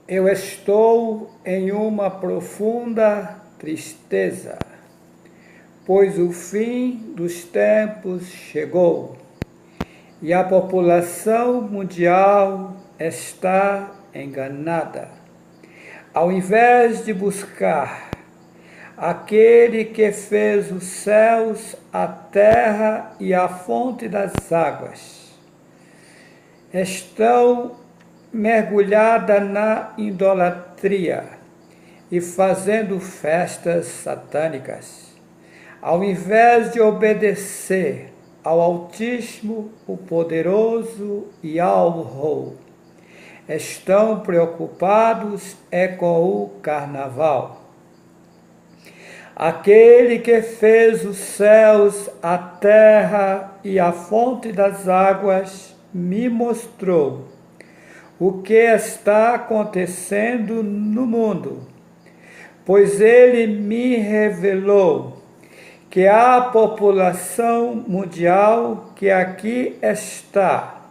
Eu estou em uma profunda tristeza, pois o fim dos tempos chegou e a população mundial está enganada. Ao invés de buscar aquele que fez os céus, a terra e a fonte das águas, estão mergulhada na idolatria e fazendo festas satânicas. Ao invés de obedecer ao Altíssimo, o Poderoso e ao Rou, estão preocupados com o carnaval. Aquele que fez os céus, a terra e a fonte das águas me mostrou o que está acontecendo no mundo, pois ele me revelou que a população mundial que aqui está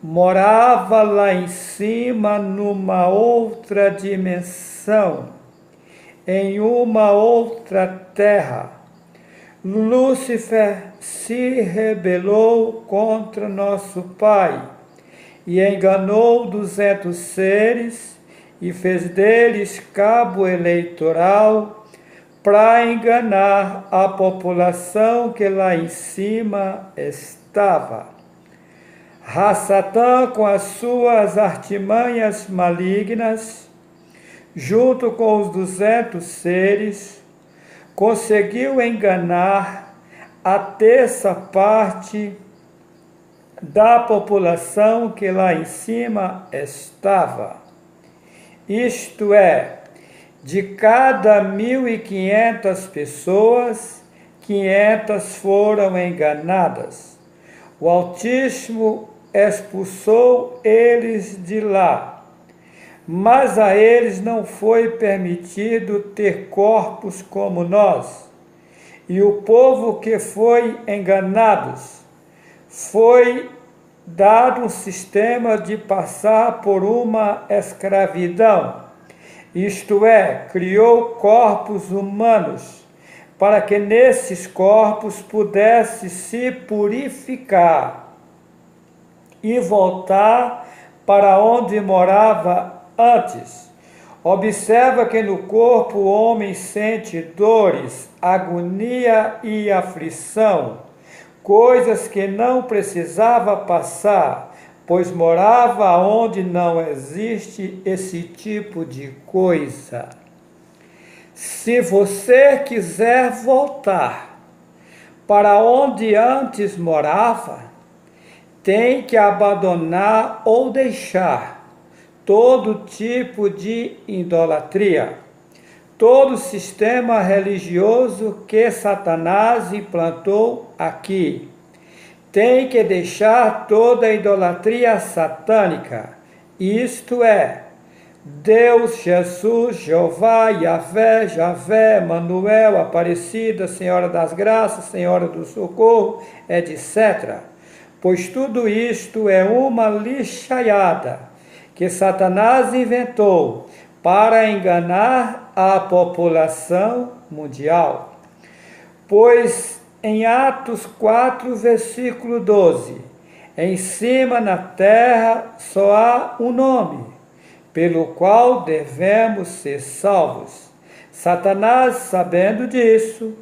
morava lá em cima numa outra dimensão, em uma outra terra. Lúcifer se rebelou contra nosso Pai e enganou 200 seres e fez deles cabo eleitoral para enganar a população que lá em cima estava. Satã, com as suas artimanhas malignas, junto com os 200 seres, conseguiu enganar a terça parte da população que lá em cima estava. Isto é, de cada 1.500 pessoas, 500 foram enganadas. O Altíssimo expulsou eles de lá, mas a eles não foi permitido ter corpos como nós. E o povo que foi enganado foi dado um sistema de passar por uma escravidão, isto é, criou corpos humanos, para que nesses corpos pudesse se purificar e voltar para onde morava antes. Observa que no corpo o homem sente dores, agonia e aflição, coisas que não precisava passar, pois morava onde não existe esse tipo de coisa. Se você quiser voltar para onde antes morava, tem que abandonar ou deixar todo tipo de idolatria, todo sistema religioso que Satanás implantou aqui. Tem que deixar toda a idolatria satânica, isto é, Deus, Jesus, Jeová, Yahvé, Javé, Manuel, Aparecida, Senhora das Graças, Senhora do Socorro, etc. Pois tudo isto é uma lixaiada que Satanás inventou para enganar a população mundial. Pois em Atos 4, versículo 12, em cima na terra só há um nome, pelo qual devemos ser salvos. Satanás, sabendo disso,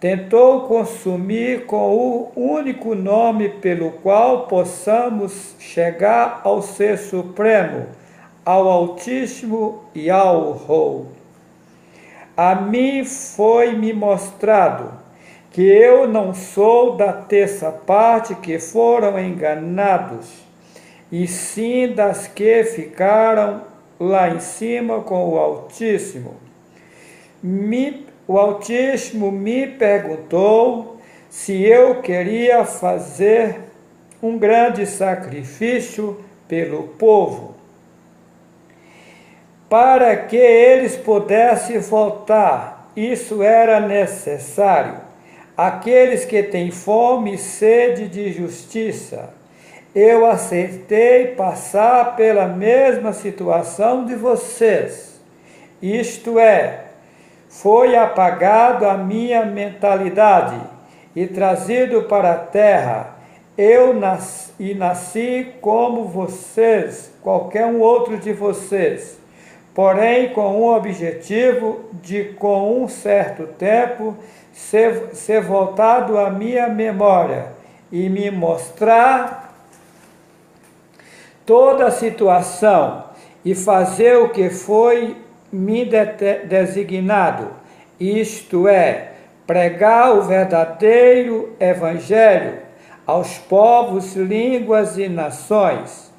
tentou consumir com o único nome pelo qual possamos chegar ao Ser Supremo, ao Altíssimo e ao Rou. A mim foi-me mostrado que eu não sou da terça parte que foram enganados, e sim das que ficaram lá em cima com o Altíssimo. O Altíssimo me perguntou se eu queria fazer um grande sacrifício pelo povo, para que eles pudessem voltar. Isso era necessário. Aqueles que têm fome e sede de justiça, eu aceitei passar pela mesma situação de vocês. Isto é, foi apagado a minha mentalidade e trazido para a terra. Eu nasci como vocês, qualquer um outro de vocês, porém com o objetivo de, com um certo tempo, ser voltado à minha memória e me mostrar toda a situação e fazer o que foi me designado, isto é, pregar o verdadeiro evangelho aos povos, línguas e nações.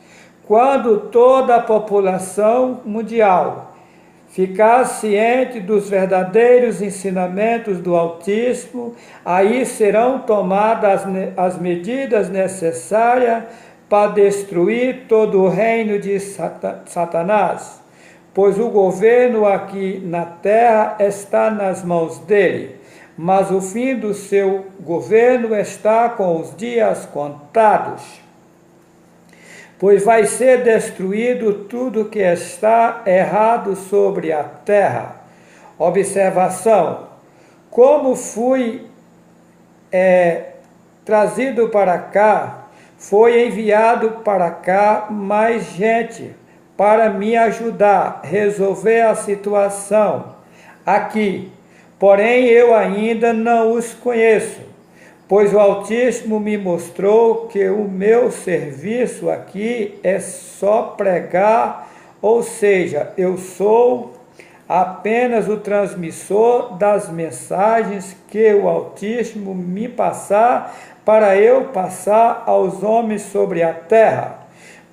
Quando toda a população mundial ficar ciente dos verdadeiros ensinamentos do Altíssimo, aí serão tomadas as medidas necessárias para destruir todo o reino de Satanás, pois o governo aqui na terra está nas mãos dele, mas o fim do seu governo está com os dias contados, pois vai ser destruído tudo que está errado sobre a terra. Observação: como fui trazido para cá, foi enviado para cá mais gente para me ajudar a resolver a situação aqui. Porém, eu ainda não os conheço, pois o Altíssimo me mostrou que o meu serviço aqui é só pregar, ou seja, eu sou apenas o transmissor das mensagens que o Altíssimo me passar para eu passar aos homens sobre a terra,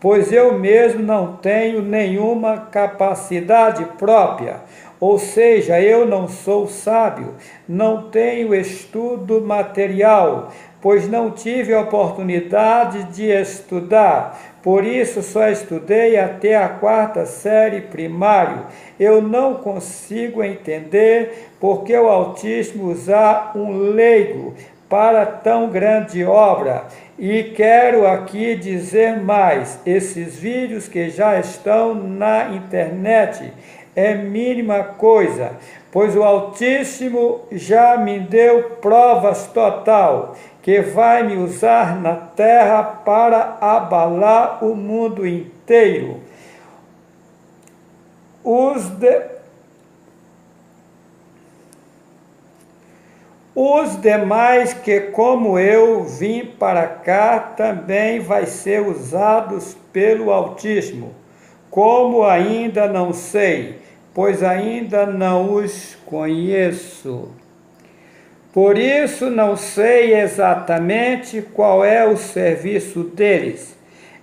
pois eu mesmo não tenho nenhuma capacidade própria, ou seja, eu não sou sábio, não tenho estudo material, pois não tive a oportunidade de estudar, por isso só estudei até a 4ª série primário. Eu não consigo entender porque o Altíssimo usar um leigo para tão grande obra. E quero aqui dizer mais, esses vídeos que já estão na internet é mínima coisa, pois o Altíssimo já me deu provas total que vai me usar na terra para abalar o mundo inteiro. Os demais que, como eu, vim para cá, também vai ser usados pelo Altíssimo, como ainda não sei, pois ainda não os conheço. Por isso não sei exatamente qual é o serviço deles.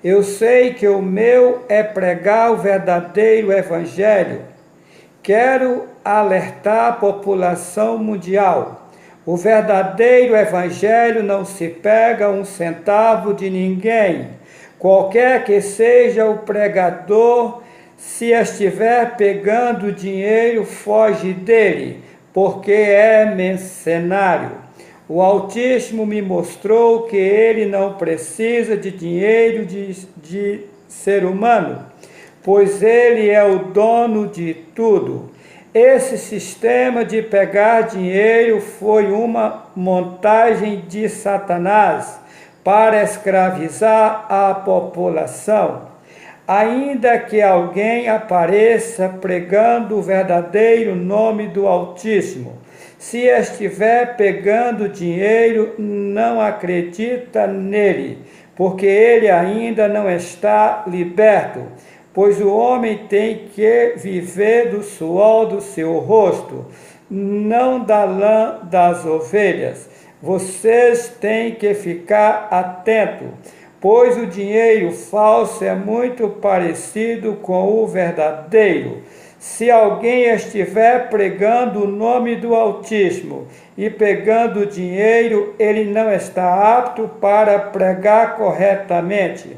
Eu sei que o meu é pregar o verdadeiro evangelho. Quero alertar a população mundial. O verdadeiro evangelho não se pega um centavo de ninguém. Qualquer que seja o pregador, se estiver pegando dinheiro, foge dele, porque é mercenário. O Altíssimo me mostrou que ele não precisa de dinheiro de ser humano, pois ele é o dono de tudo. Esse sistema de pegar dinheiro foi uma montagem de Satanás para escravizar a população. Ainda que alguém apareça pregando o verdadeiro nome do Altíssimo, se estiver pegando dinheiro, não acredita nele, porque ele ainda não está liberto, pois o homem tem que viver do suor do seu rosto, não da lã das ovelhas. Vocês têm que ficar atentos, pois o dinheiro falso é muito parecido com o verdadeiro. Se alguém estiver pregando o nome do Altíssimo e pegando dinheiro, ele não está apto para pregar corretamente.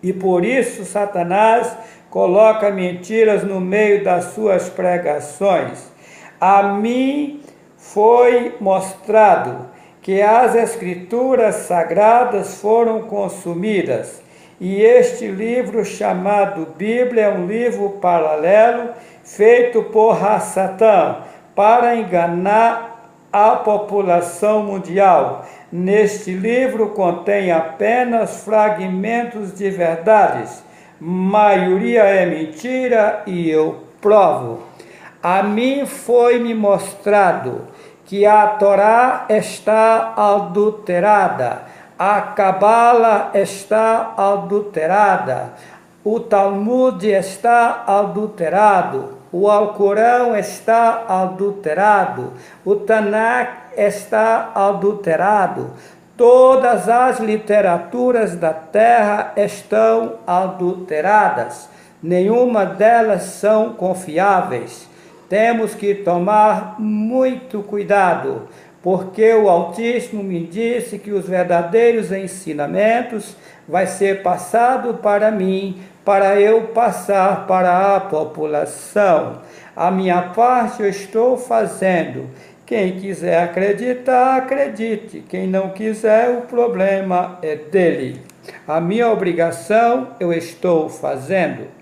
E por isso Satanás coloca mentiras no meio das suas pregações. A mim foi mostrado que as escrituras sagradas foram consumidas, e este livro chamado Bíblia é um livro paralelo feito por Satã para enganar a população mundial. Neste livro contém apenas fragmentos de verdades, maioria é mentira e eu provo. A mim foi-me mostrado que a Torá está adulterada, a Cabala está adulterada, o Talmud está adulterado, o Alcorão está adulterado, o Tanakh está adulterado, todas as literaturas da terra estão adulteradas, nenhuma delas são confiáveis. Temos que tomar muito cuidado, porque o Altíssimo me disse que os verdadeiros ensinamentos vai ser passado para mim, para eu passar para a população. A minha parte eu estou fazendo. Quem quiser acreditar, acredite. Quem não quiser, o problema é dele. A minha obrigação eu estou fazendo.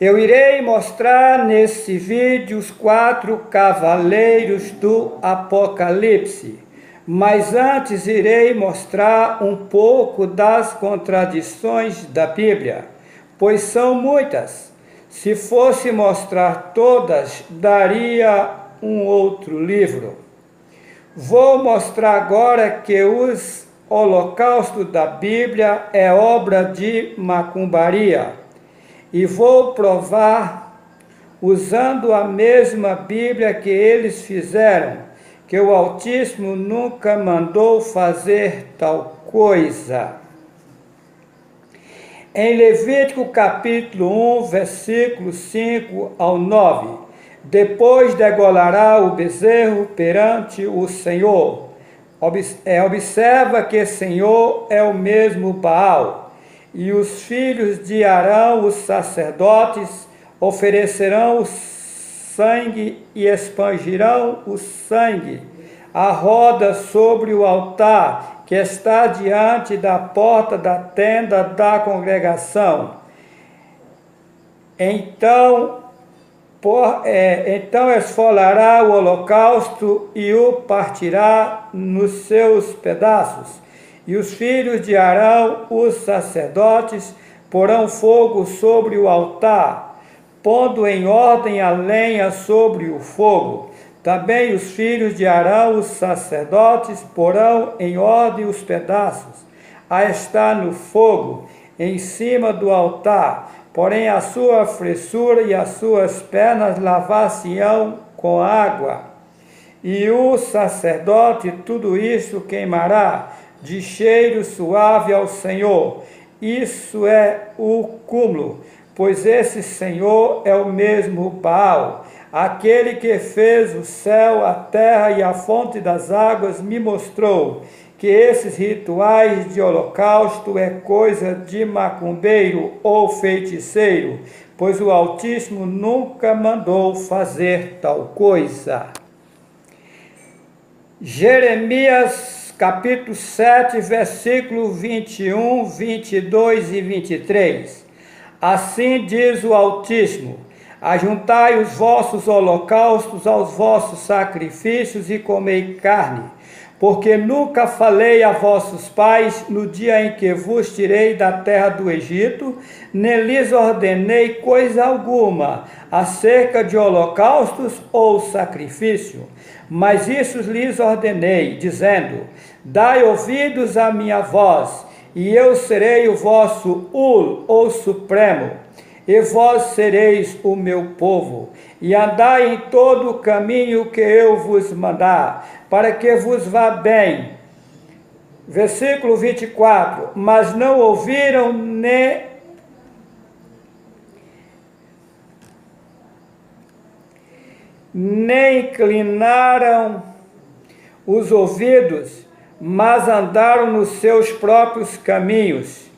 Eu irei mostrar nesse vídeo os 4 cavaleiros do Apocalipse, mas antes irei mostrar um pouco das contradições da Bíblia, pois são muitas. Se fosse mostrar todas, daria um outro livro. Vou mostrar agora que os holocaustos da Bíblia é obra de macumbaria. E vou provar, usando a mesma Bíblia que eles fizeram, que o Altíssimo nunca mandou fazer tal coisa. Em Levítico capítulo 1, versículos 5 ao 9, depois degolará o bezerro perante o Senhor. Observa que Senhor é o mesmo Baal. E os filhos de Arão, os sacerdotes, oferecerão o sangue e expangirão o sangue à roda sobre o altar que está diante da porta da tenda da congregação. Então esfolará o holocausto e o partirá nos seus pedaços. E os filhos de Arão, os sacerdotes, porão fogo sobre o altar, pondo em ordem a lenha sobre o fogo. Também os filhos de Arão, os sacerdotes, porão em ordem os pedaços, a estar no fogo, em cima do altar. Porém a sua fressura e as suas pernas lavar-se-ão com água. E o sacerdote tudo isso queimará, de cheiro suave ao Senhor. Isso é o cúmulo, pois esse Senhor é o mesmo Baal. Aquele que fez o céu, a terra e a fonte das águas me mostrou que esses rituais de holocausto é coisa de macumbeiro ou feiticeiro, pois o Altíssimo nunca mandou fazer tal coisa. Jeremias capítulo 7, versículo 21, 22 e 23. Assim diz o Altíssimo: ajuntai os vossos holocaustos aos vossos sacrifícios e comei carne, porque nunca falei a vossos pais no dia em que vos tirei da terra do Egito, nem lhes ordenei coisa alguma acerca de holocaustos ou sacrifício. Mas isso lhes ordenei, dizendo: dai ouvidos à minha voz, e eu serei o vosso ou Supremo, e vós sereis o meu povo, e andai em todo o caminho que eu vos mandar, para que vos vá bem. Versículo 24, mas não ouviram nem inclinaram os ouvidos, mas andaram nos seus próprios caminhos,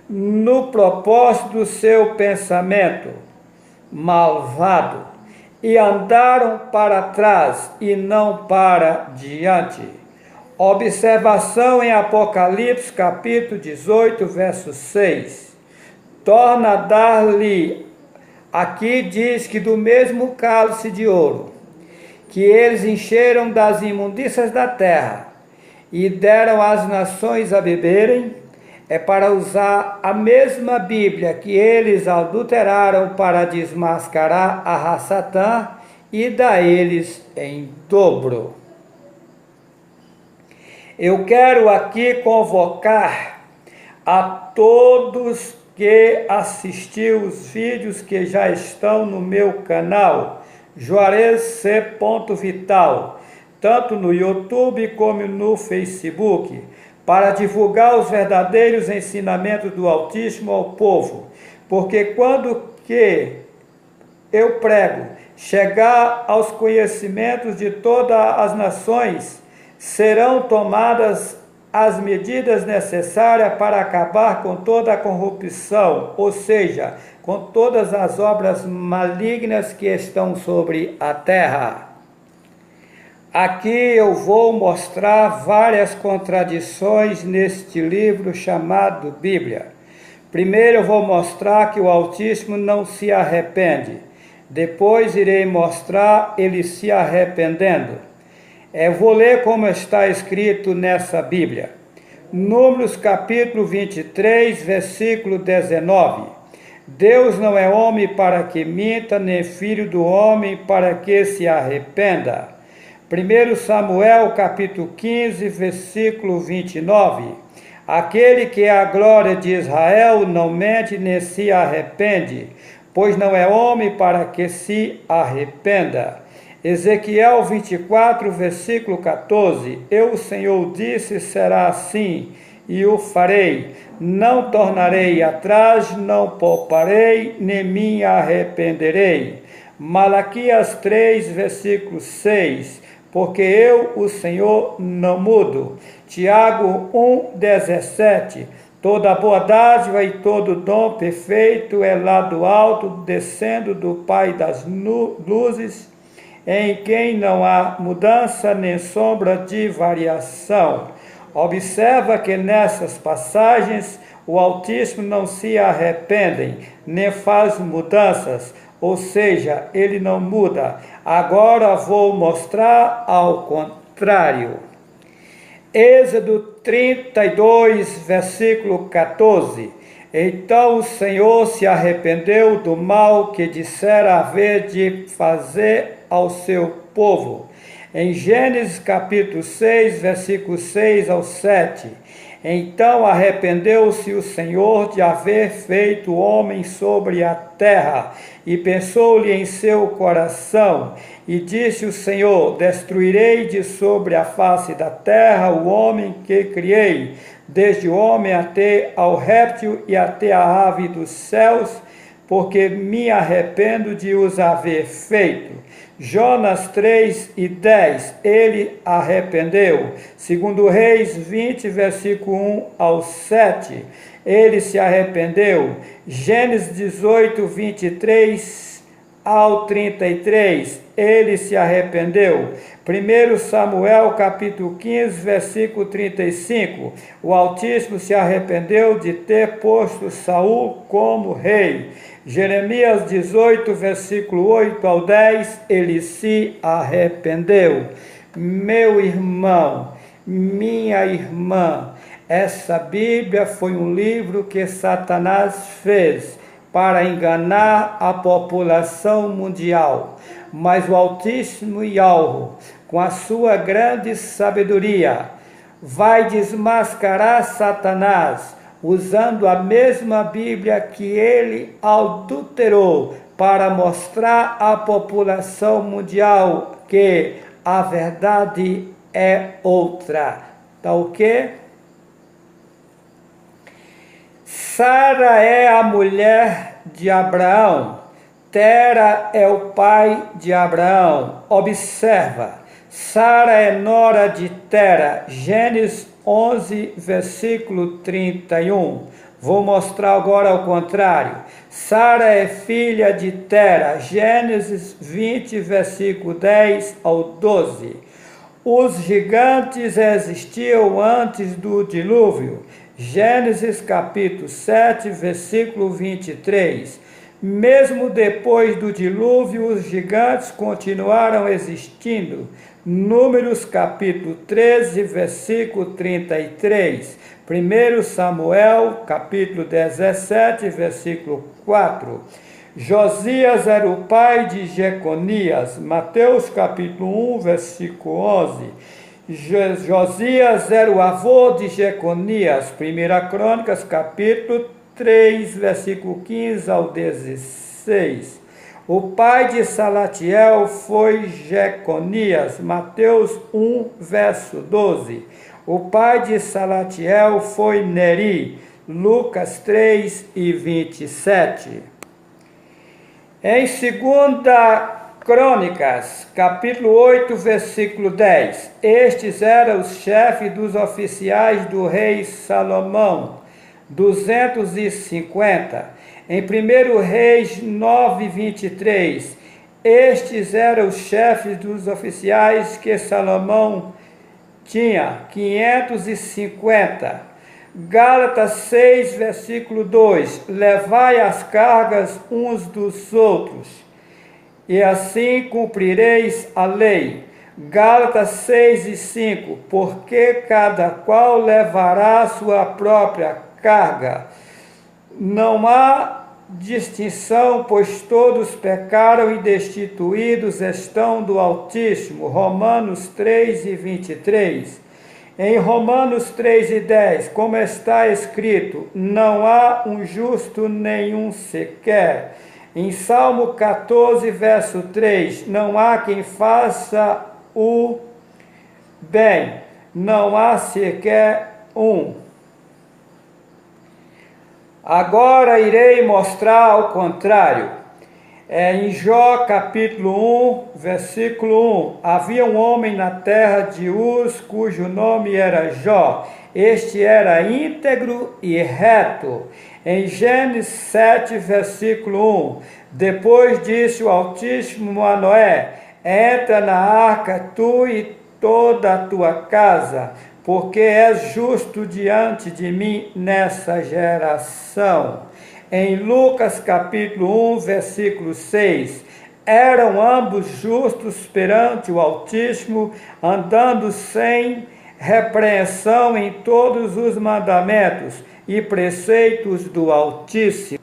no propósito do seu pensamento malvado. e andaram para trás e não para diante. Observação em Apocalipse, capítulo 18, verso 6. Torna a dar-lhe, aqui diz que do mesmo cálice de ouro, que eles encheram das imundícias da terra e deram às nações a beberem, é para usar a mesma Bíblia que eles adulteraram para desmascarar a raça Satã e dar eles em dobro. Eu quero aqui convocar a todos que assistiu os vídeos que já estão no meu canal, Juarez C. Vital, tanto no YouTube como no Facebook, para divulgar os verdadeiros ensinamentos do Altíssimo ao povo, porque quando que eu prego chegar aos conhecimentos de todas as nações, serão tomadas as medidas necessárias para acabar com toda a corrupção, ou seja, com todas as obras malignas que estão sobre a terra. Aqui eu vou mostrar várias contradições neste livro chamado Bíblia. Primeiro eu vou mostrar que o Altíssimo não se arrepende. Depois irei mostrar ele se arrependendo. Vou ler como está escrito nessa Bíblia. Números capítulo 23, versículo 19. Deus não é homem para que minta, nem filho do homem para que se arrependa. 1 Samuel capítulo 15, versículo 29. Aquele que é a glória de Israel não mente nem se arrepende, pois não é homem para que se arrependa. Ezequiel 24, versículo 14. Eu, o Senhor, disse, será assim, e o farei. Não tornarei atrás, não pouparei, nem me arrependerei. Malaquias 3, versículo 6. Porque eu, o Senhor, não mudo. Tiago 1, 17. Toda boa dádiva e todo dom perfeito é lá do alto, descendo do Pai das luzes, em quem não há mudança nem sombra de variação. Observa que nessas passagens o Altíssimo não se arrepende, nem faz mudanças, ou seja, ele não muda. Agora vou mostrar ao contrário. Êxodo 32, versículo 14. Então o Senhor se arrependeu do mal que dissera haver de fazer ao seu povo. Em Gênesis capítulo 6, versículo 6 ao 7. Então arrependeu-se o Senhor de haver feito o homem sobre a terra, e pensou-lhe em seu coração, e disse o Senhor, destruirei de sobre a face da terra o homem que criei, desde o homem até ao réptil e até a ave dos céus, porque me arrependo de os haver feito. Jonas 3 e 10, ele arrependeu. Segundo Reis 20, versículo 1 ao 7, ele se arrependeu. Gênesis 18, 23 ao 33, ele se arrependeu. 1 Samuel capítulo 15, versículo 35, o Altíssimo se arrependeu de ter posto Saul como rei. Jeremias 18, versículo 8 ao 10, ele se arrependeu. Meu irmão, minha irmã, essa Bíblia foi um livro que Satanás fez para enganar a população mundial, mas o Altíssimo Yahweh, com a sua grande sabedoria, vai desmascarar Satanás, usando a mesma Bíblia que ele adulterou, para mostrar à população mundial que a verdade é outra. Tá ok? Sara é a mulher de Abraão, Tera é o pai de Abraão. Observa, Sara é nora de Tera, Gênesis 11, versículo 31. Vou mostrar agora ao contrário. Sara é filha de Tera. Gênesis 20, versículo 10 ao 12. Os gigantes existiam antes do dilúvio. Gênesis capítulo 7, versículo 23. Mesmo depois do dilúvio, os gigantes continuaram existindo. Números capítulo 13, versículo 33. 1 Samuel capítulo 17, versículo 4. Josias era o pai de Jeconias. Mateus capítulo 1, versículo 11. Josias era o avô de Jeconias. 1 Crônicas capítulo 3, versículo 15 ao 16. O pai de Salatiel foi Jeconias. Mateus 1, verso 12. O pai de Salatiel foi Neri. Lucas 3 e 27. Em 2 Crônicas, capítulo 8, versículo 10. Estes eram os chefes dos oficiais do rei Salomão, 250. Em 1 Reis 9, 23. Estes eram os chefes dos oficiais que Salomão tinha, 550. Gálatas 6, versículo 2. Levai as cargas uns dos outros, e assim cumprireis a lei. Gálatas 6 e 5. Porque cada qual levará sua própria carga. Não há distinção, pois todos pecaram e destituídos estão do Altíssimo. Romanos 3 e 23. Em Romanos 3 e 10, como está escrito, não há um justo nenhum sequer. Em Salmo 14, verso 3, não há quem faça o bem, não há sequer um. Agora irei mostrar ao contrário. Em Jó capítulo 1, versículo 1, havia um homem na terra de Uz, cujo nome era Jó. Este era íntegro e reto. Em Gênesis 7, versículo 1, depois disse o Altíssimo a Noé: entra na arca tu e toda a tua casa, porque és justo diante de mim nessa geração. Em Lucas capítulo 1, versículo 6, eram ambos justos perante o Altíssimo, andando sem repreensão em todos os mandamentos e preceitos do Altíssimo.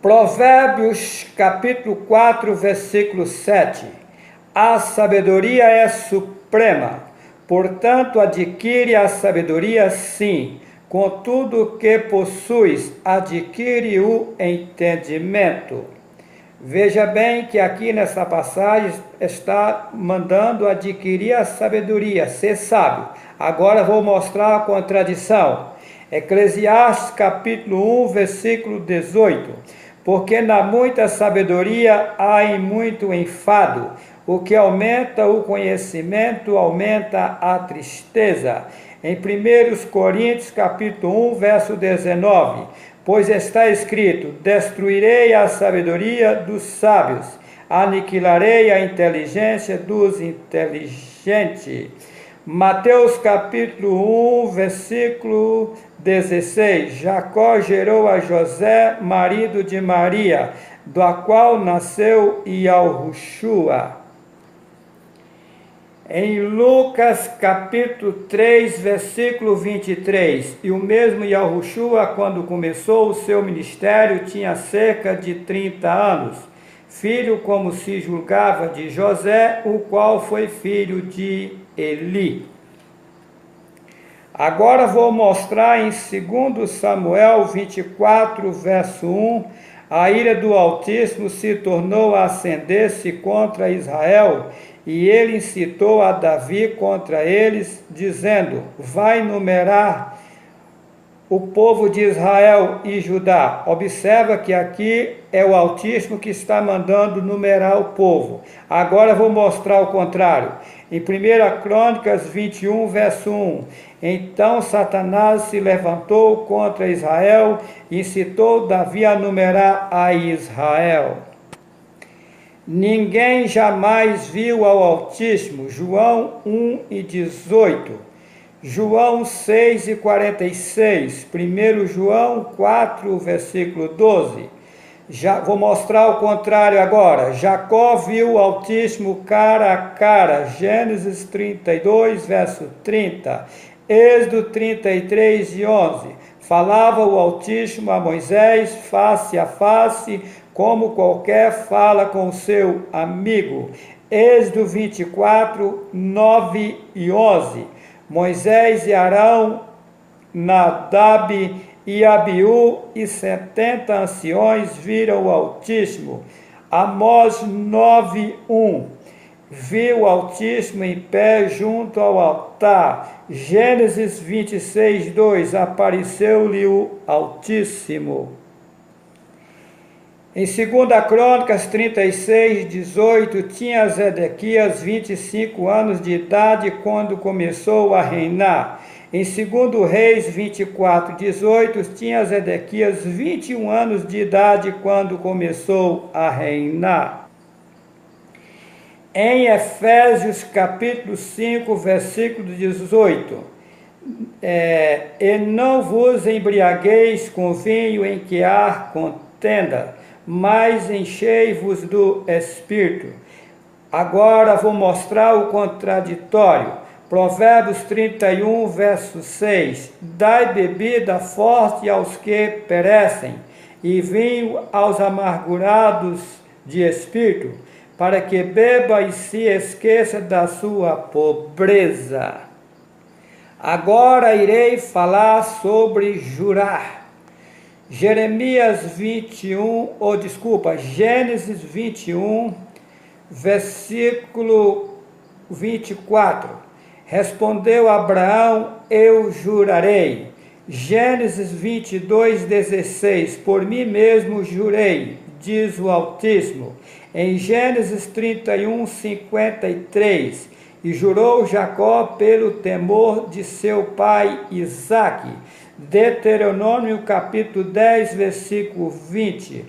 Provérbios capítulo 4, versículo 7. A sabedoria é suprema, portanto adquire a sabedoria sim, com tudo que possuis, adquire o entendimento. Veja bem que aqui nessa passagem está mandando adquirir a sabedoria, ser sábio. Agora vou mostrar a contradição. Eclesiastes capítulo 1, versículo 18. Porque na muita sabedoria há em muito enfado, o que aumenta o conhecimento aumenta a tristeza. Em 1 Coríntios capítulo 1, verso 19, pois está escrito: destruirei a sabedoria dos sábios, aniquilarei a inteligência dos inteligentes. Mateus capítulo 1, versículo 16, Jacó gerou a José, marido de Maria, da qual nasceu Ialhushua. Em Lucas capítulo 3, versículo 23, e o mesmo Ialhushua, quando começou o seu ministério, tinha cerca de 30 anos, filho, como se julgava, de José, o qual foi filho de Eli. Agora vou mostrar em 2 Samuel 24, verso 1, a ira do Altíssimo se tornou a acender-se contra Israel, e ele incitou a Davi contra eles, dizendo: vai numerar o povo de Israel e Judá. Observa que aqui é o Altíssimo que está mandando numerar o povo. Agora vou mostrar o contrário. Em 1 Crônicas 21, verso 1. Então Satanás se levantou contra Israel e incitou Davi a numerar a Israel. Ninguém jamais viu ao Altíssimo. João 1 e 18. João 6 e 46, 1 João 4, versículo 12. Já vou mostrar o contrário agora. Jacó viu o Altíssimo cara a cara. Gênesis 32, verso 30. Êxodo 33 e 11. Falava o Altíssimo a Moisés face a face, como qualquer fala com seu amigo. Êxodo 24, 9 e 11. Moisés e Arão, Nadab e Abiú e 70 anciões viram o Altíssimo. Amós 9, 1. Viu o Altíssimo em pé junto ao altar. Gênesis 26, 2. Apareceu-lhe o Altíssimo. Em 2 Crônicas 36, 18, tinha Zedequias 25 anos de idade quando começou a reinar. Em 2 Reis 24, 18, tinha Zedequias 21 anos de idade quando começou a reinar. Em Efésios capítulo 5, versículo 18, e não vos embriagueis com vinho em que há contenda, mas enchei-vos do Espírito. Agora vou mostrar o contraditório. Provérbios 31, verso 6. Dai bebida forte aos que perecem, e vinho aos amargurados de espírito, para que beba e se esqueça da sua pobreza. Agora irei falar sobre jurar. Gênesis 21, versículo 24. Respondeu Abraão: eu jurarei. Gênesis 22, 16. Por mim mesmo jurei, diz o Altíssimo. Em Gênesis 31, 53. E jurou Jacó pelo temor de seu pai Isaque. Deuteronômio capítulo 10, versículo 20.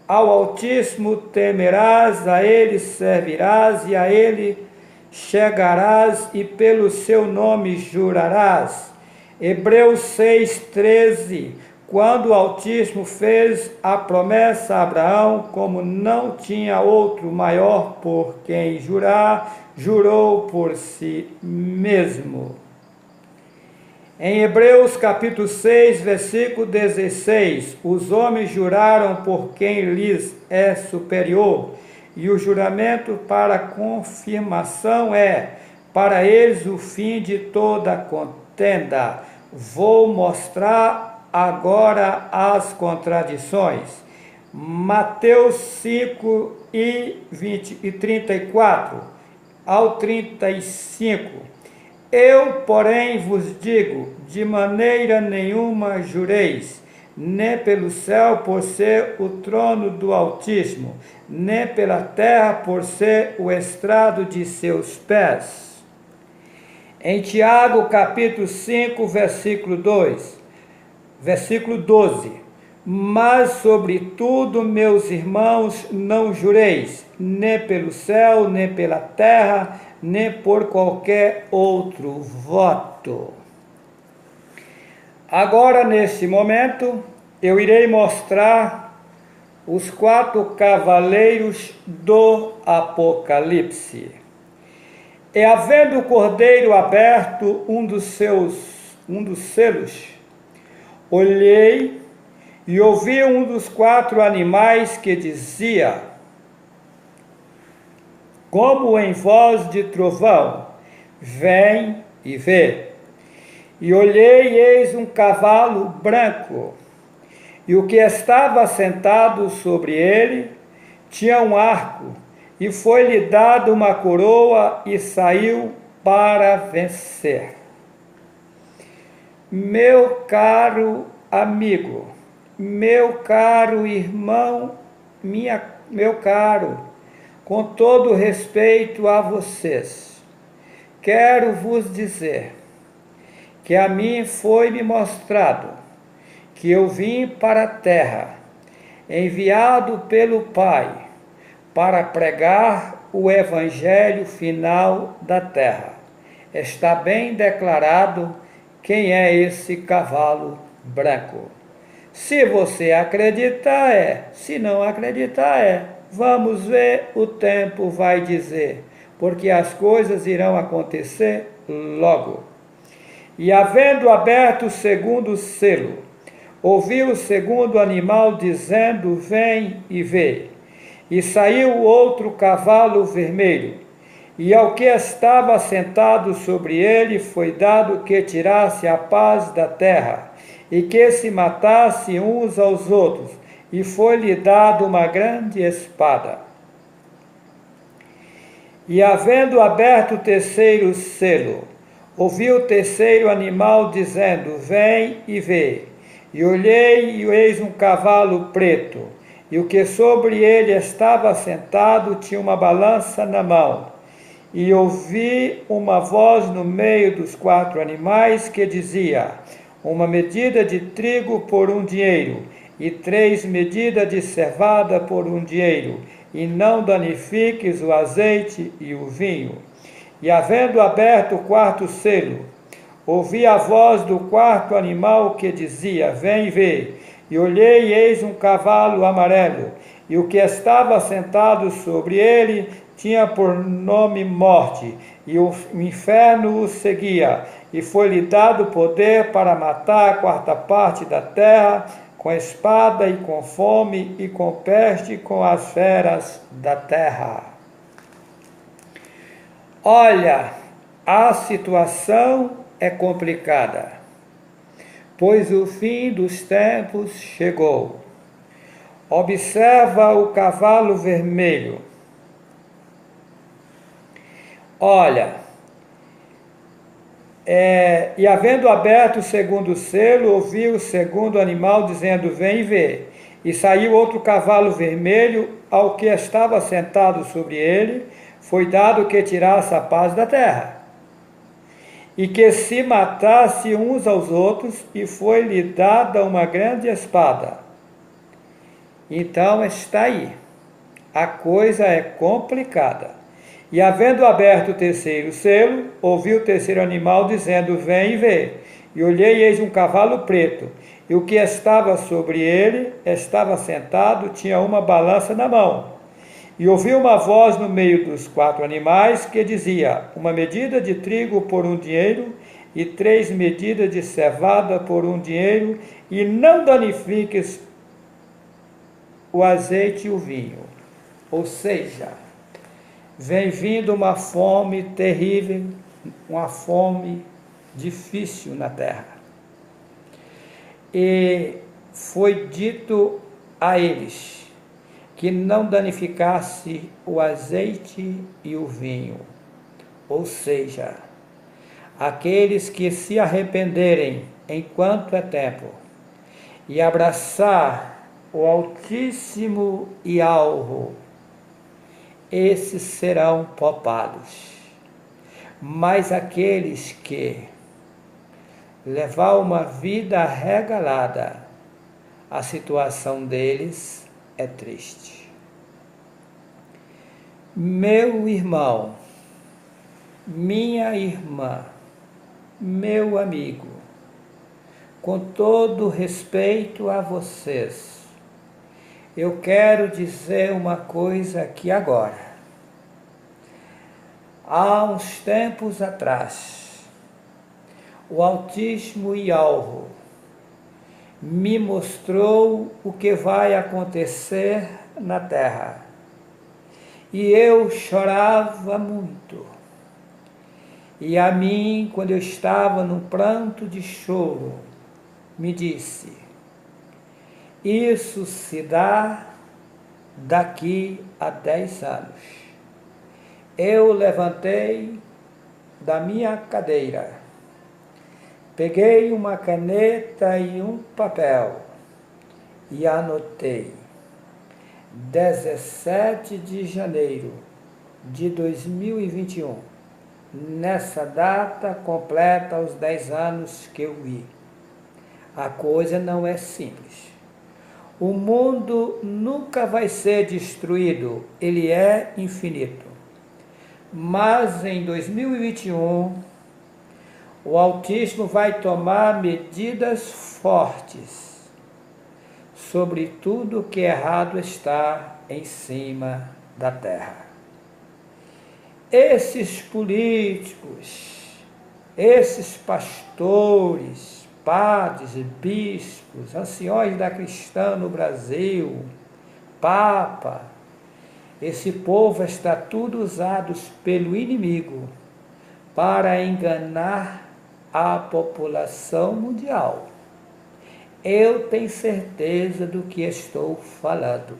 Ao Altíssimo temerás, a ele servirás e a ele chegarás e pelo seu nome jurarás. Hebreus 6, 13. Quando o Altíssimo fez a promessa a Abraão, como não tinha outro maior por quem jurar, jurou por si mesmo. Em Hebreus capítulo 6, versículo 16, os homens juraram por quem lhes é superior, e o juramento para confirmação é, para eles, o fim de toda contenda. Vou mostrar agora as contradições. Mateus 5 e 34 ao 35. Eu, porém, vos digo, de maneira nenhuma jureis, nem pelo céu por ser o trono do Altíssimo, nem pela terra por ser o estrado de seus pés. Em Tiago, capítulo 5, versículo 12. Mas, sobretudo, meus irmãos, não jureis, nem pelo céu, nem pela terra, nem por qualquer outro voto. Agora, nesse momento, eu irei mostrar os 4 cavaleiros do Apocalipse. E havendo o cordeiro aberto um dos selos, olhei e ouvi um dos 4 animais que dizia, como em voz de trovão, vem e vê. E olhei, e eis um cavalo branco, e o que estava sentado sobre ele tinha um arco, e foi-lhe dada uma coroa, e saiu para vencer. meu caro amigo, meu caro irmão, meu caro, com todo respeito a vocês, quero vos dizer que a mim foi-me mostrado que eu vim para a terra, enviado pelo Pai, para pregar o evangelho final da terra. Está bem declarado quem é esse cavalo branco. Se você acreditar, é. Se não acreditar, é. Vamos ver, o tempo vai dizer, porque as coisas irão acontecer logo. E havendo aberto o segundo selo, ouviu o segundo animal dizendo: vem e vê. E saiu outro cavalo vermelho, e ao que estava sentado sobre ele foi dado que tirasse a paz da terra, e que se matasse uns aos outros, e foi-lhe dado uma grande espada. E havendo aberto o terceiro selo, ouvi o terceiro animal dizendo: vem e vê. E olhei, e eis um cavalo preto, e o que sobre ele estava sentado tinha uma balança na mão. E ouvi uma voz no meio dos quatro animais que dizia: uma medida de trigo por um dinheiro, e 3 medidas de cevada por um dinheiro, e não danifiques o azeite e o vinho. E havendo aberto o quarto selo, ouvi a voz do quarto animal que dizia: vem ver. E olhei, e eis um cavalo amarelo, e o que estava sentado sobre ele tinha por nome Morte, e o inferno o seguia, e foi-lhe dado poder para matar a quarta parte da terra, com espada e com fome e com peste, com as feras da terra. Olha, a situação é complicada, pois o fim dos tempos chegou. Observa o cavalo vermelho. Olha, e havendo aberto o segundo selo, ouvi o segundo animal dizendo: vem ver. E saiu outro cavalo vermelho, ao que estava sentado sobre ele foi dado que tirasse a paz da terra, e que se matasse uns aos outros, e foi-lhe dada uma grande espada. Então está aí, a coisa é complicada. E havendo aberto o terceiro selo, ouvi o terceiro animal dizendo: vem e vê. E olhei, e eis um cavalo preto, e o que estava sobre ele estava sentado, tinha uma balança na mão. E ouvi uma voz no meio dos quatro animais que dizia: uma medida de trigo por um dinheiro, e 3 medidas de cevada por um dinheiro, e não danifiques o azeite e o vinho. Ou seja, vem vindo uma fome terrível, uma fome difícil na terra. E foi dito a eles que não danificasse o azeite e o vinho. Ou seja, aqueles que se arrependerem enquanto é tempo e abraçar o Altíssimo e alvo, esses serão poupados. Mas aqueles que levar uma vida regalada, a situação deles é triste. Meu irmão, minha irmã, meu amigo, com todo respeito a vocês, eu quero dizer uma coisa aqui agora. Há uns tempos atrás, o Altíssimo e alvo me mostrou o que vai acontecer na terra. E eu chorava muito. E a mim, quando eu estava num pranto de choro, me disse: isso se dá daqui a 10 anos. Eu levantei da minha cadeira, Peguei uma caneta e um papel e anotei 17 de janeiro de 2021. Nessa data completa os 10 anos que eu vi. A coisa não é simples. O mundo nunca vai ser destruído, ele é infinito. Mas em 2021, o autismo vai tomar medidas fortes sobre tudo que errado está em cima da terra. Esses políticos, esses pastores, padres, bispos, anciões da cristã no Brasil, Papa, esse povo está tudo usados pelo inimigo para enganar a população mundial. Eu tenho certeza do que estou falando.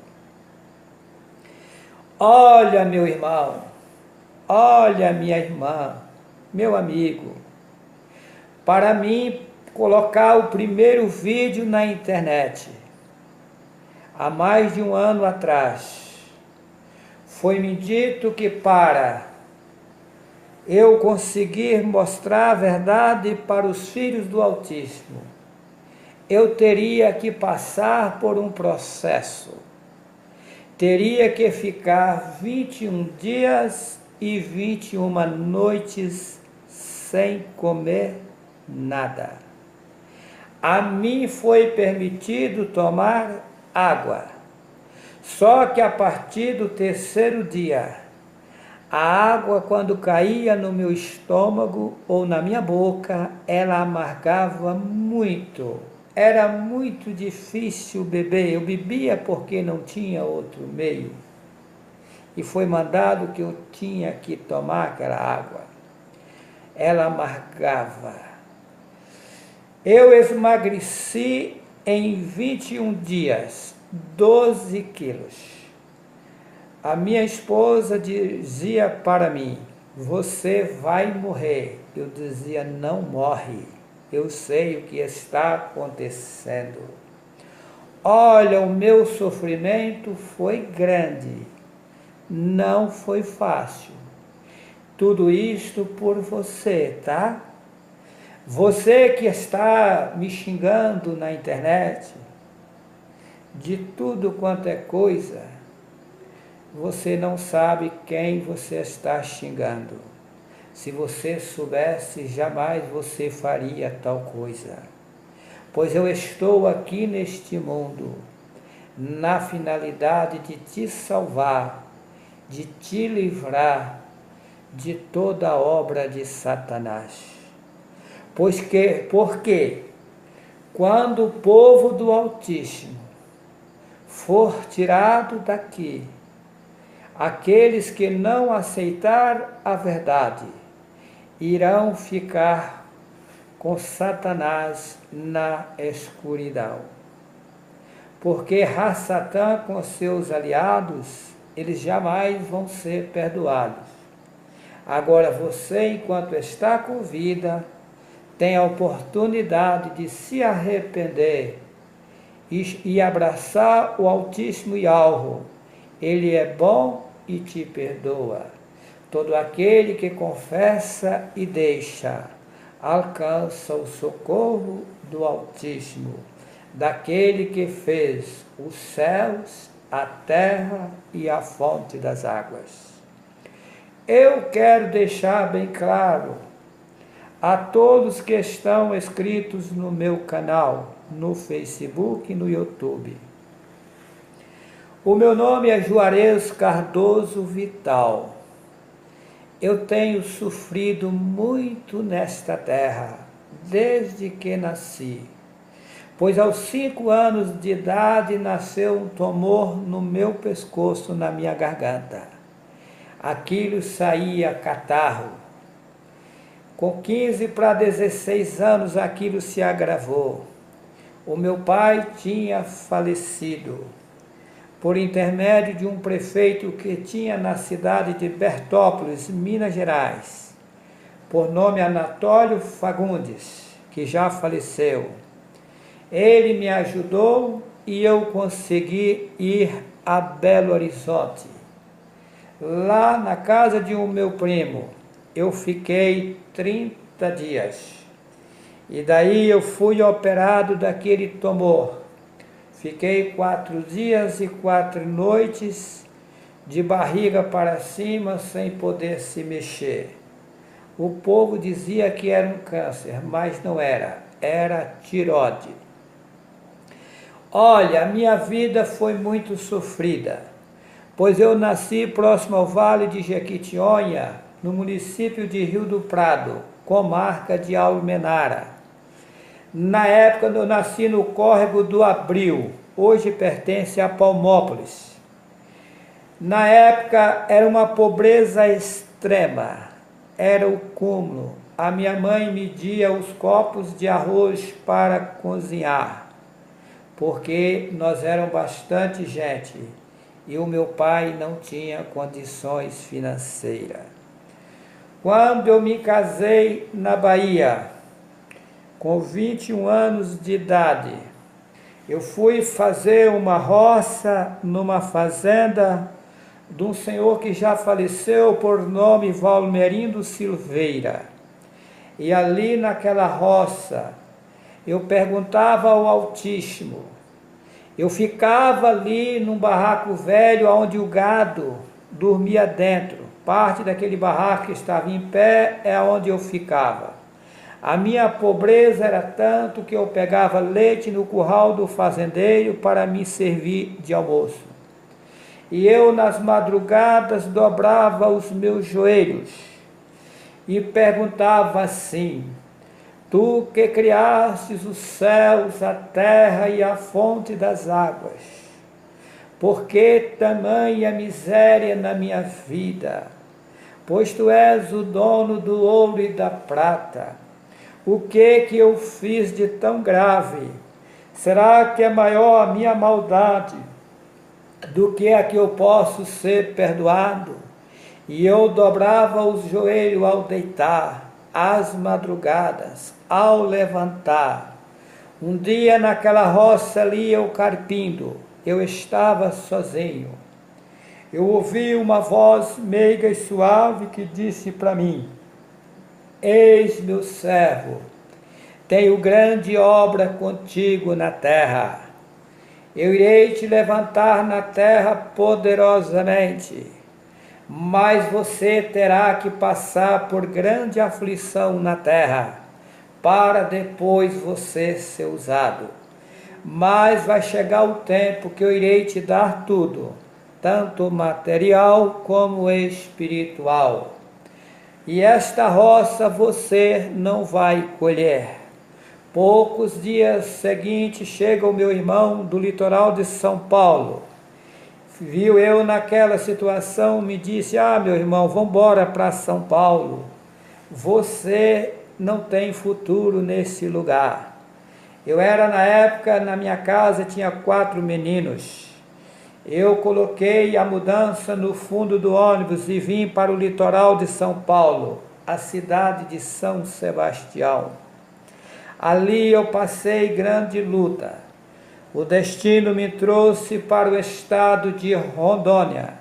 Olha, meu irmão, olha, minha irmã, meu amigo, para mim colocar o primeiro vídeo na internet, há mais de um ano atrás, foi-me dito que para eu conseguir mostrar a verdade para os filhos do autismo, eu teria que passar por um processo. Teria que ficar 21 dias e 21 noites sem comer nada. A mim foi permitido tomar água. Só que a partir do terceiro dia, a água, quando caía no meu estômago ou na minha boca, ela amargava muito. Era muito difícil beber. Eu bebia porque não tinha outro meio. E foi mandado que eu tinha que tomar aquela água. Ela amargava. Eu emagreci em 21 dias, 12 quilos. A minha esposa dizia para mim, você vai morrer. Eu dizia, não morre. Eu sei o que está acontecendo. Olha, o meu sofrimento foi grande. Não foi fácil. Tudo isto por você, tá? Você que está me xingando na internet, de tudo quanto é coisa, você não sabe quem você está xingando. Se você soubesse, jamais você faria tal coisa. Pois eu estou aqui neste mundo, na finalidade de te salvar, de te livrar de toda a obra de Satanás. Porque quando o povo do Altíssimo for tirado daqui, aqueles que não aceitar a verdade irão ficar com Satanás na escuridão. Porque Satã com seus aliados, eles jamais vão ser perdoados. Agora você, enquanto está com vida, tem a oportunidade de se arrepender e abraçar o Altíssimo Yahweh. Ele é bom e te perdoa. Todo aquele que confessa e deixa, alcança o socorro do Altíssimo, daquele que fez os céus, a terra e a fonte das águas. Eu quero deixar bem claro a todos que estão inscritos no meu canal, no Facebook e no YouTube. O meu nome é Juarez Cardoso Vital. Eu tenho sofrido muito nesta terra, desde que nasci. Pois aos 5 anos de idade nasceu um tumor no meu pescoço, na minha garganta. Aquilo saía catarro. Com 15 para 16 anos aquilo se agravou. O meu pai tinha falecido por intermédio de um prefeito que tinha na cidade de Bertópolis, Minas Gerais, por nome Anatólio Fagundes. que já faleceu. Ele me ajudou e eu consegui ir a Belo Horizonte. Lá na casa de um meu primo, eu fiquei 30 dias. E daí eu fui operado daquele tumor. Fiquei 4 dias e 4 noites de barriga para cima, sem poder se mexer. O povo dizia que era um câncer, mas não era, era tireoide. Olha, a minha vida foi muito sofrida, pois eu nasci próximo ao Vale de Jequitinhonha, no município de Rio do Prado, comarca de Almenara. Na época eu nasci no córrego do Abril, hoje pertence a Palmópolis. Na época era uma pobreza extrema, era o cúmulo. A minha mãe media os copos de arroz para cozinhar, porque nós éramos bastante gente e o meu pai não tinha condições financeiras. Quando eu me casei na Bahia, com 21 anos de idade, eu fui fazer uma roça numa fazenda de um senhor que já faleceu, por nome Valmerindo Silveira. E ali naquela roça, eu perguntava ao Altíssimo. Eu ficava ali num barraco velho onde o gado dormia dentro. Parte daquele barraco que estava em pé é onde eu ficava. A minha pobreza era tanto que eu pegava leite no curral do fazendeiro para me servir de almoço. E eu nas madrugadas dobrava os meus joelhos e perguntava assim: Tu que criastes os céus, a terra e a fonte das águas, por que tamanha miséria na minha vida? Pois tu és o dono do ouro e da prata. O que eu fiz de tão grave? Será que é maior a minha maldade do que a que eu posso ser perdoado? E eu dobrava os joelhos ao deitar, às madrugadas, ao levantar. Um dia naquela roça ali eu carpindo, eu estava sozinho. Eu ouvi uma voz meiga e suave que disse para mim: Eis meu servo, tenho grande obra contigo na terra. Eu irei te levantar na terra poderosamente, mas você terá que passar por grande aflição na terra, para depois você ser usado. Mas vai chegar o tempo que eu irei te dar tudo, tanto material como espiritual. E esta roça você não vai colher. Poucos dias seguintes chega o meu irmão do litoral de São Paulo. Viu eu naquela situação, me disse: meu irmão, vamos embora para São Paulo. Você não tem futuro nesse lugar. Eu era na época, na minha casa tinha 4 meninos. Eu coloquei a mudança no fundo do ônibus e vim para o litoral de São Paulo, a cidade de São Sebastião. Ali eu passei grande luta. O destino me trouxe para o estado de Rondônia.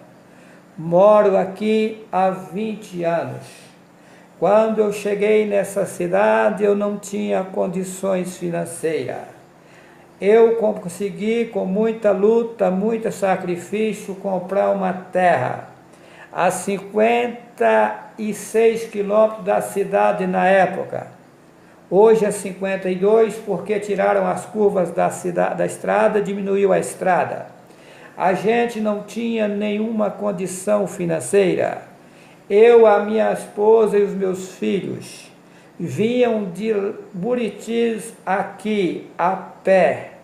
Moro aqui há 20 anos. Quando eu cheguei nessa cidade, eu não tinha condições financeiras. Eu consegui, com muita luta, muito sacrifício, comprar uma terra a 56 quilômetros da cidade na época. Hoje é 52, porque tiraram as curvas da estrada, diminuiu a estrada. A gente não tinha nenhuma condição financeira. Eu, a minha esposa e os meus filhos vinham de Buritis aqui a pé.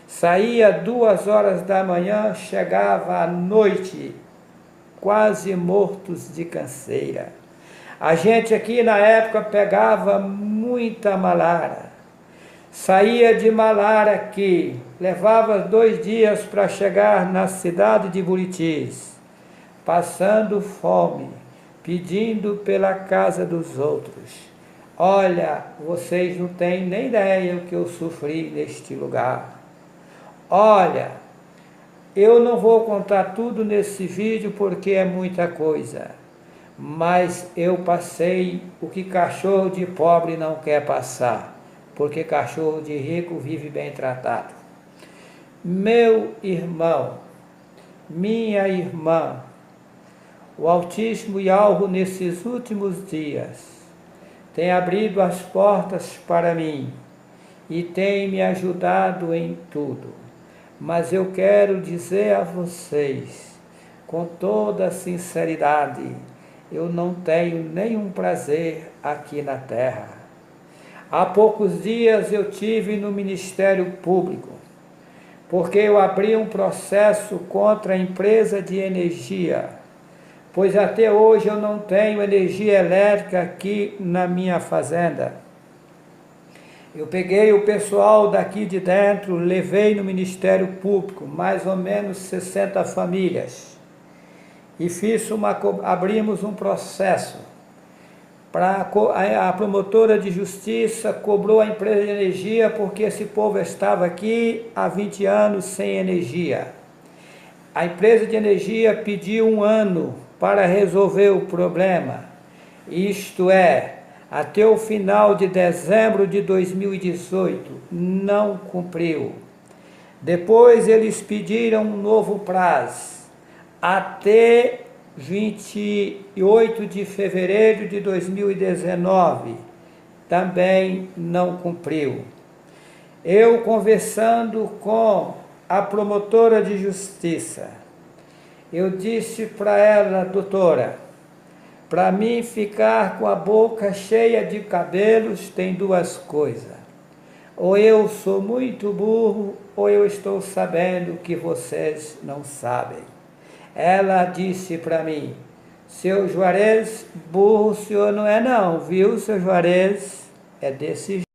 Saía 2 horas da manhã, chegava à noite, quase mortos de canseira. A gente aqui na época pegava muita malária. Saía de malária aqui, levava 2 dias para chegar na cidade de Buritis, passando fome, pedindo pela casa dos outros. Olha, vocês não têm nem ideia o que eu sofri neste lugar. Olha, eu não vou contar tudo nesse vídeo porque é muita coisa, mas eu passei o que cachorro de pobre não quer passar, porque cachorro de rico vive bem tratado. Meu irmão, minha irmã, o Altíssimo Yahweh nesses últimos dias tem abrido as portas para mim e tem me ajudado em tudo. Mas eu quero dizer a vocês, com toda sinceridade, eu não tenho nenhum prazer aqui na terra. Há poucos dias eu tive no Ministério Público, porque eu abri um processo contra a empresa de energia, pois até hoje eu não tenho energia elétrica aqui na minha fazenda. Eu peguei o pessoal daqui de dentro, levei no Ministério Público, mais ou menos 60 famílias, e abrimos um processo. A promotora de justiça cobrou a empresa de energia porque esse povo estava aqui há 20 anos sem energia. A empresa de energia pediu 1 ano para resolver o problema, isto é, até o final de dezembro de 2018, não cumpriu. Depois eles pediram um novo prazo, até 28 de fevereiro de 2019, também não cumpriu. Eu conversando com a promotora de justiça, eu disse para ela, doutora, para mim ficar com a boca cheia de cabelos tem 2 coisas. Ou eu sou muito burro, ou eu estou sabendo que vocês não sabem. Ela disse para mim, seu Juarez, burro o senhor não é não, viu, seu Juarez? É desse jeito.